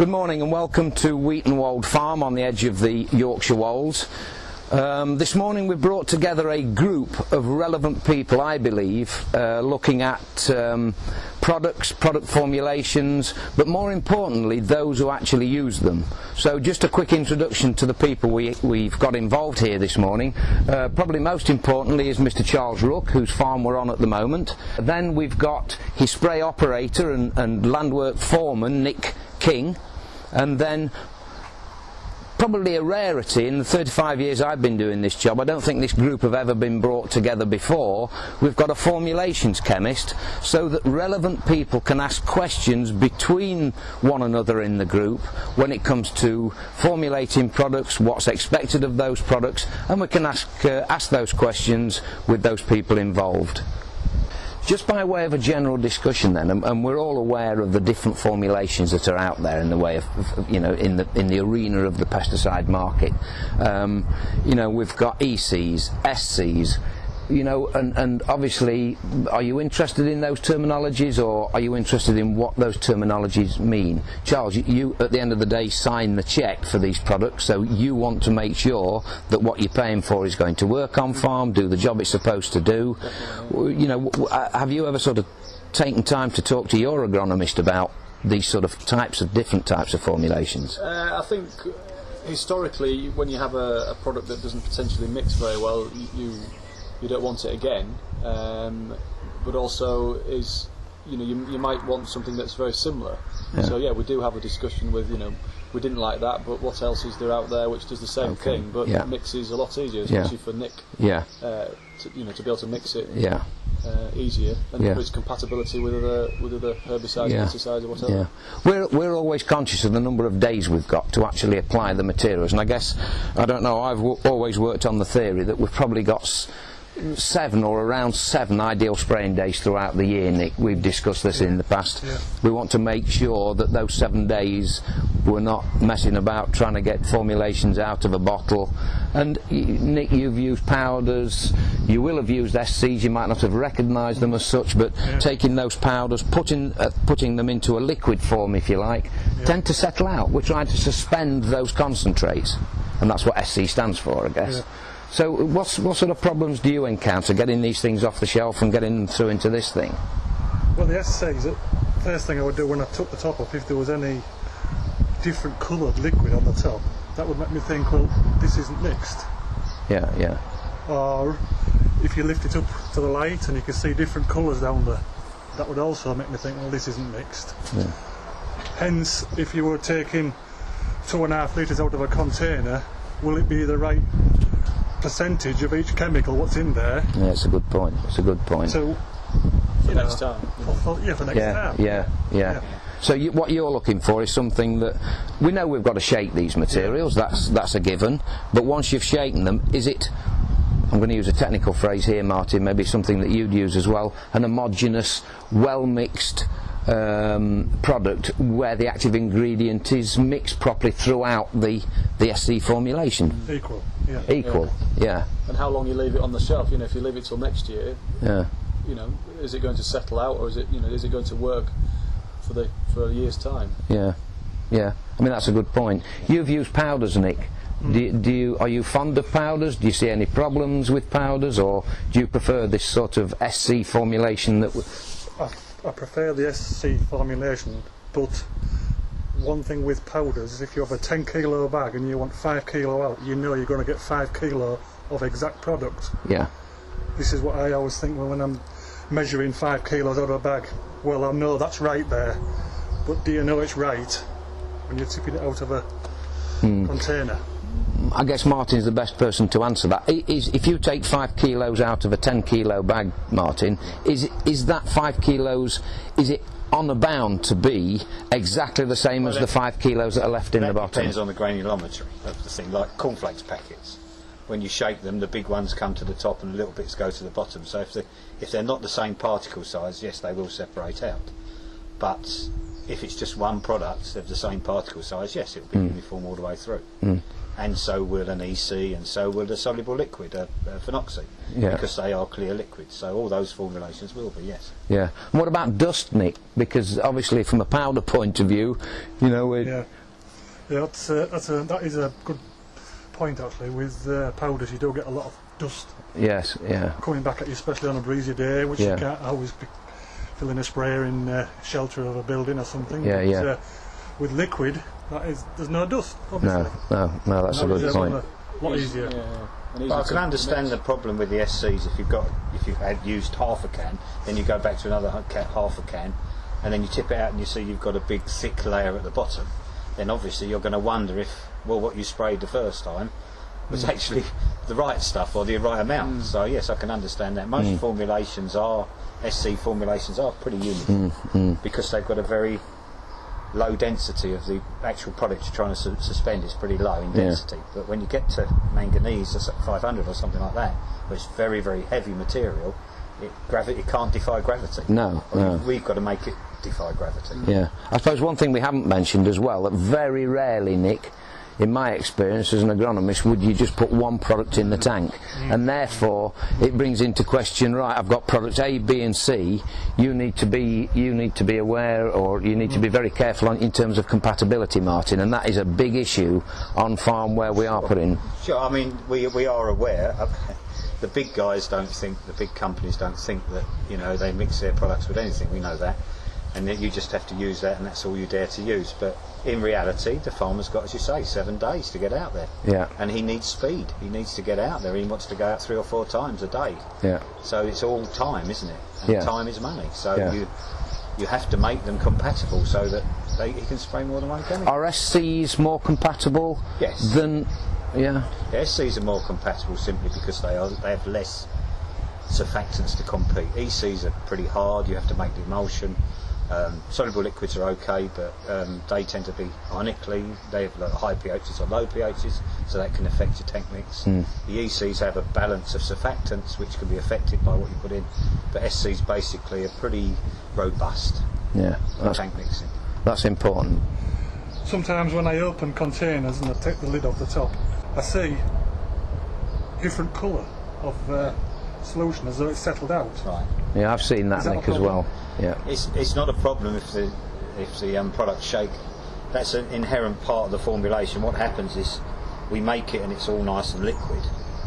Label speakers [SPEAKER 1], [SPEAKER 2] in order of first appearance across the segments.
[SPEAKER 1] Good morning and welcome to Wheaton Wold Farm on the edge of the Yorkshire Wolds. This morning we've brought together a group of relevant people, I believe, looking at products, product formulations, but more importantly those who actually use them. So just a quick introduction to the people we've got involved here this morning. Probably most importantly is Mr. Charles Rook, whose farm we're on at the moment. Then we've got his spray operator and landwork foreman, Nick King. And then, probably a rarity in the 35 years I've been doing this job, I don't think this group have ever been brought together before. We've got a formulations chemist so that relevant people can ask questions between one another in the group when it comes to formulating products, what's expected of those products, and we can ask those questions with those people involved. Just by way of a general discussion then, and we're all aware of the different formulations that are out there in the way of in the arena of the pesticide market. We've got ECs, SCs, and obviously, are you interested in those terminologies, or are you interested in what those terminologies mean? Charles, you at the end of the day sign the cheque for these products, so you want to make sure that what you're paying for is going to work on farm, do the job it's supposed to do. Have you ever sort of taken time to talk to your agronomist about these sort of different types of formulations?
[SPEAKER 2] I think historically, when you have a product that doesn't potentially mix very well, you don't want it again, but also you might want something that's very similar. Yeah. So yeah, we do have a discussion with we didn't like that, but what else is there out there which does the same thing but mixes a lot easier, especially for Nick. Yeah. To be able to mix it. Yeah. Easier, and for its compatibility with other herbicides, pesticides, or whatever.
[SPEAKER 1] Yeah. We're always conscious of the number of days we've got to actually apply the materials, and I guess I've always worked on the theory that we've probably got 7 or around 7 ideal spraying days throughout the year, Nick. We've discussed this in the past. Yeah. We want to make sure that those 7 days we're not messing about trying to get formulations out of a bottle. And Nick, you've used powders, you will have used SCs, you might not have recognised them as such, but taking those powders, putting them into a liquid form, if you like, tend to settle out. We're trying to suspend those concentrates, and that's what SC stands for, I guess. Yeah. So what sort of problems do you encounter getting these things off the shelf and getting them through into this thing?
[SPEAKER 3] Well, the SCs, the first thing I would do when I took the top off, if there was any different coloured liquid on the top, that would make me think, well, this isn't mixed. Yeah, yeah. Or if you lift it up to the light and you can see different colours down there, that would also make me think, well, this isn't mixed. Yeah. Hence, if you were taking 2.5 litres out of a container, will it be the right percentage of each chemical what's in there?
[SPEAKER 1] Yeah, it's a good point. It's a good point.
[SPEAKER 3] So
[SPEAKER 2] for next time.
[SPEAKER 3] For next time.
[SPEAKER 1] Yeah. So what you're looking for is something that we know we've got to shake these materials. That's a given. But once you've shaken them, is it? I'm going to use a technical phrase here, Martin. Maybe something that you'd use as well. An homogeneous, well mixed product where the active ingredient is mixed properly throughout the SC formulation.
[SPEAKER 3] Equal.
[SPEAKER 1] Yeah.
[SPEAKER 2] And how long you leave it on the shelf? If you leave it till next year, is it going to settle out, or is it going to work for a year's time?
[SPEAKER 1] Yeah. I mean, that's a good point. You've used powders, Nick. Are you fond of powders? Do you see any problems with powders, or do you prefer this sort of SC formulation that?
[SPEAKER 3] I prefer the SC formulation, but one thing with powders is if you have a 10 kilo bag and you want 5 kilo out, you're going to get 5 kilo of exact product. Yeah. This is what I always think when I'm measuring 5 kilos out of a bag. Well, I know that's right there, but do you know it's right when you're tipping it out of a container?
[SPEAKER 1] I guess Martin's the best person to answer that. If you take 5 kilos out of a 10 kilo bag, Martin, is that 5 kilos, is it honour bound to be exactly the same as the 5 kilos that are left in the bottom?
[SPEAKER 4] That depends on the granulometry of the thing, like cornflakes packets. When you shake them, the big ones come to the top and the little bits go to the bottom. So if they're not the same particle size, yes, they will separate out. But if it's just one product of the same particle size, yes, it will be uniform all the way through. and so will an EC, and so will the soluble liquid, phenoxy, because they are clear liquids. So all those formulations will be, yes.
[SPEAKER 1] Yeah. And what about dust, Nick? Because obviously, from a powder point of view, you know,
[SPEAKER 3] that is a good point actually. With powders, you do get a lot of dust.
[SPEAKER 1] Yes. Yeah.
[SPEAKER 3] Coming back at you, especially on a breezy day, which you can't always be filling a sprayer in shelter of a building or something.
[SPEAKER 1] Yeah.
[SPEAKER 3] With liquid, there's no dust. Obviously.
[SPEAKER 1] No. That's a good point.
[SPEAKER 3] A lot easier.
[SPEAKER 4] But I can understand the problem with the SCs. If you've had used half a can, then you go back to another half a can, and then you tip it out and you see you've got a big thick layer at the bottom. Then obviously you're going to wonder if what you sprayed the first time was actually the right stuff or the right amount. So yes, I can understand that. Most SC formulations are pretty unique because they've got a very low density of the actual product you're trying to suspend. Is pretty low in density. But when you get to manganese, that's at 500 or something like that, where it's very, very heavy material, it can't defy gravity.
[SPEAKER 1] No.
[SPEAKER 4] We've got to make it defy gravity.
[SPEAKER 1] Yeah. I suppose one thing we haven't mentioned as well, that very rarely, Nick, in my experience as an agronomist, would you just put one product in the tank, and therefore it brings into question, right, I've got products A, B and C, you need to be aware, or you need to be very careful in terms of compatibility, Martin, and that is a big issue on farm where we are putting.
[SPEAKER 4] Sure, I mean we are aware. The big guys don't think, the big companies don't think that, you know, they mix their products with anything. We know that, and that you just have to use that, and that's all you dare to use. But in reality, the farmer's got, as you say, 7 days to get out there. Yeah. And he needs speed. He needs to get out there. He wants to go out 3 or 4 times a day. Yeah. So it's all time, isn't it? And time is money. So you have to make them compatible so that he can spray more than one chemical.
[SPEAKER 1] Are SCs more compatible?
[SPEAKER 4] Yes.
[SPEAKER 1] Than the
[SPEAKER 4] SCs are more compatible simply because they have less surfactants to compete. ECs are pretty hard. You have to make the emulsion. Soluble liquids are okay, but they tend to be ionically, they have high pHs or low pHs, so that can affect your tank mix. The ECs have a balance of surfactants which can be affected by what you put in, but SCs basically are pretty robust for tank mixing.
[SPEAKER 1] That's important.
[SPEAKER 3] Sometimes when I open containers and I take the lid off the top, I see different colour of solution as though it's settled out.
[SPEAKER 4] Right.
[SPEAKER 1] Yeah, I've seen that, Nick, as well. Yeah.
[SPEAKER 4] It's not a problem if the products shake. That's an inherent part of the formulation. What happens is we make it and it's all nice and liquid,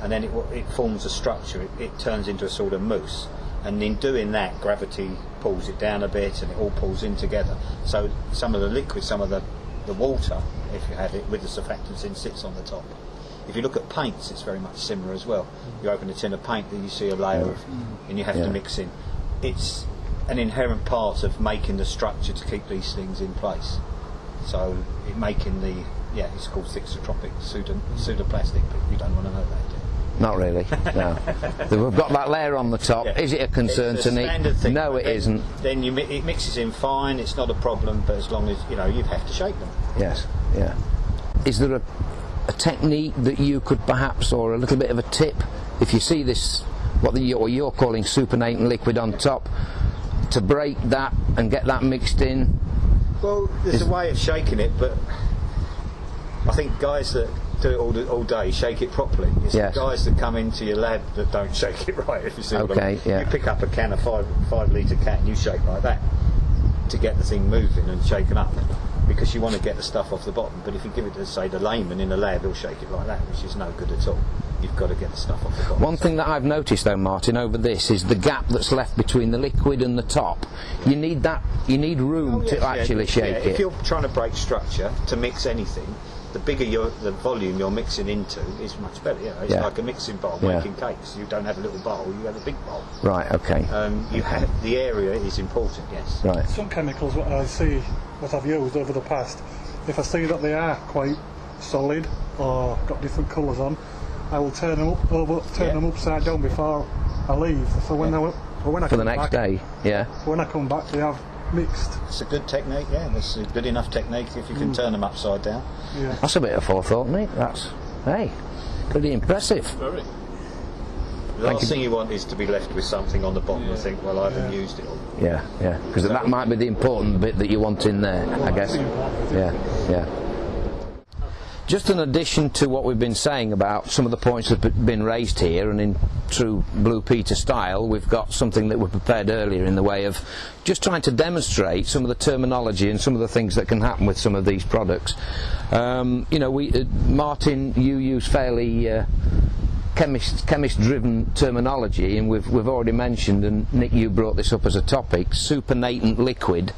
[SPEAKER 4] and then it forms a structure. It turns into a sort of mousse, and in doing that, gravity pulls it down a bit, and it all pulls in together. So some of the liquid, some of the water, if you have it with the surfactants in, sits on the top. If you look at paints, it's very much similar as well. You open a tin of paint, then you see a layer of, and you have to mix in. It's an inherent part of making the structure to keep these things in place. So making it's called thixotropic pseudoplastic, but you don't want to know that, do you?
[SPEAKER 1] Not really, no. We've got that layer on the top. Yeah. Is it a concern to Nick?
[SPEAKER 4] Thing,
[SPEAKER 1] no, it isn't.
[SPEAKER 4] Then it mixes in fine, it's not a problem, but as long as, you have to shake them.
[SPEAKER 1] Yes, yeah. Is there a technique that you could perhaps, or a little bit of a tip, if you see this, what you're calling supernatant liquid on top, to break that and get that mixed in?
[SPEAKER 4] Well, there's a way of shaking it, but I think guys that do it all day shake it properly. It's the guys that come into your lab that don't shake it right, if you see what I mean. You pick up a can of 5 litre can, you shake like that to get the thing moving and shaken up, because you want to get the stuff off the bottom. But if you give it to, say, the layman in the lab, he'll shake it like that, which is no good at all. You've got to get the stuff off the bottom.
[SPEAKER 1] One thing that I've noticed though, Martin, over this is the gap that's left between the liquid and the top. You need that. You need room to actually shake it.
[SPEAKER 4] If you're trying to break structure to mix anything, the bigger the volume you're mixing into is much better. It's like a mixing bowl making cakes. You don't have a little bowl, you have a big bowl.
[SPEAKER 1] Right. Okay.
[SPEAKER 4] You have the area is important. Yes.
[SPEAKER 1] Right.
[SPEAKER 3] Some chemicals, what I've used over the past, if I see that they are quite solid or got different colours on, I will turn them upside down before I leave. So when I
[SPEAKER 1] for the next day,
[SPEAKER 3] when I come back, they have mixed.
[SPEAKER 4] It's a good technique. That's a good enough technique if you can turn them upside down.
[SPEAKER 1] That's a bit of forethought, Nick. That's pretty impressive.
[SPEAKER 2] Very.
[SPEAKER 4] The last thing you want is to be left with something on the bottom and think, well, I haven't used it all.
[SPEAKER 1] Yeah, because that might be the important bit that you want in there, I guess. just an addition to what we've been saying about some of the points that have been raised here, and in true Blue Peter style, we've got something that we prepared earlier in the way of just trying to demonstrate some of the terminology and some of the things that can happen with some of these products. You know, Martin, you use fairly chemist-driven terminology, and we've already mentioned, and Nick, you brought this up as a topic, supernatant liquid,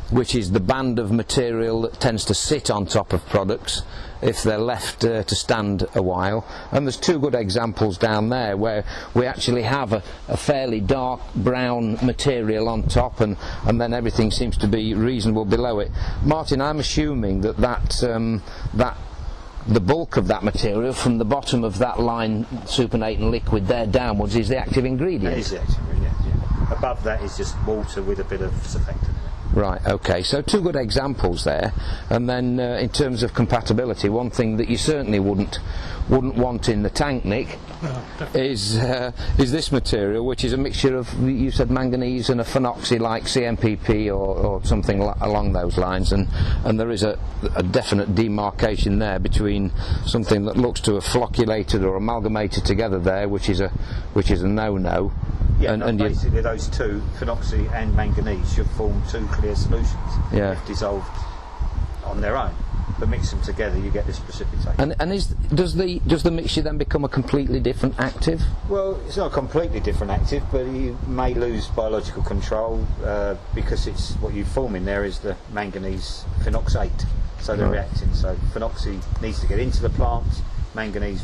[SPEAKER 1] which is the band of material that tends to sit on top of products if they're left to stand a while. And there's two good examples down there where we actually have a fairly dark brown material on top, and then everything seems to be reasonable below it. Martin, I'm assuming that the bulk of that material from the bottom of that line, supernatant liquid there downwards, is the active ingredient.
[SPEAKER 4] That is the active ingredient, yeah. Above that is just water with a bit of surfactant.
[SPEAKER 1] Right, okay, so two good examples there. And then in terms of compatibility, one thing that you certainly wouldn't want in the tank, Nick, is this material, which is a mixture of, you said, manganese and a phenoxy like CMPP or something along those lines, and there is a definite demarcation there between something that looks to have flocculated or amalgamated together there, which is a no-no.
[SPEAKER 4] Yeah, and basically those two, phenoxy and manganese, should form two clear solutions if dissolved on their own. But mix them together, you get this precipitation.
[SPEAKER 1] And does the mixture then become a completely different active?
[SPEAKER 4] Well, it's not a completely different active, but you may lose biological control because it's what you form in there is the manganese phenoxate. So they're reacting. So phenoxy needs to get into the plant, manganese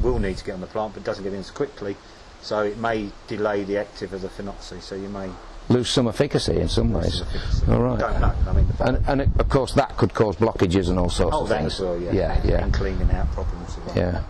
[SPEAKER 4] will need to get on the plant, but doesn't get in as quickly. So it may delay the active of the phenoxy, so you may
[SPEAKER 1] lose some efficacy in some ways. All right.
[SPEAKER 4] I don't know. I mean,
[SPEAKER 1] and of course that could cause blockages and all sorts of things.
[SPEAKER 4] Oh, that as well, yeah. And cleaning out problems as well.
[SPEAKER 1] Yeah.